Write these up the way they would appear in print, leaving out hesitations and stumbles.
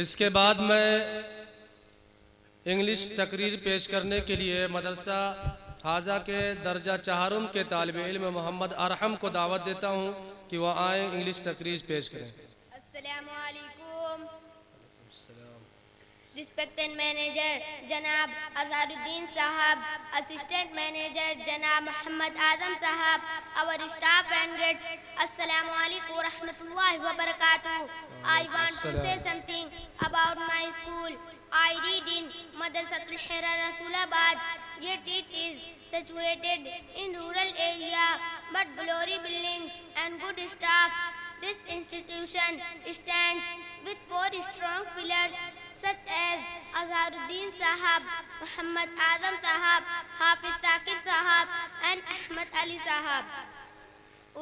इसके बाद मैं इंग्लिश तकरीर पेश करने के लिए मदरसा हाजा के दर्जा चाहरुम के तालिब इल्म मोहम्मद अरहम को दावत देता हूँ कि वह आए इंग्लिश तकरीर पेश करें। अस्सलामु अलैकुम। Respected manager Janab Azharuddin Sahab, assistant manager Janab Muhammad Azam Sahab, our staff and guests, Assalamu alaikum wa rahmatullahi wa barakatuh. I want to say something about my school. I read in Madrasatul Hira Rasulabad, yet it is situated in rural area, but glory buildings and good staff. This institution stands with 4 strong pillars such as Azharuddin Sahab, Muhammad Azam Sahab, Hafiz Saqib Sahab and Ahmad Ali Sahab.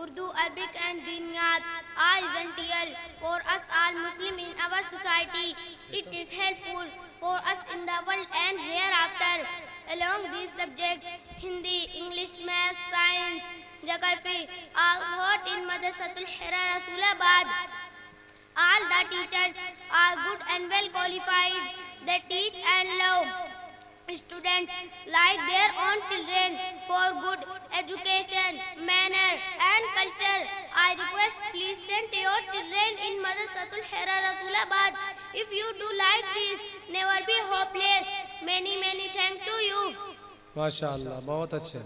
Urdu, Arabic and Diniyat are essential for us all Muslim in our society. It is helpful for us in the world and hereafter. Along these subjects, Hindi, English, Math, Science, Geography are taught in Madrasatul Hira Rasulabad. All the teachers are good and well qualified. They teach and love students like their own children for good education, manner and culture. I request please send your children in Madrasatul Hira Rasulabad. If you do like this, never be hopeless. Many thanks to you. माशाअल्लाह, बहुत अच्छे।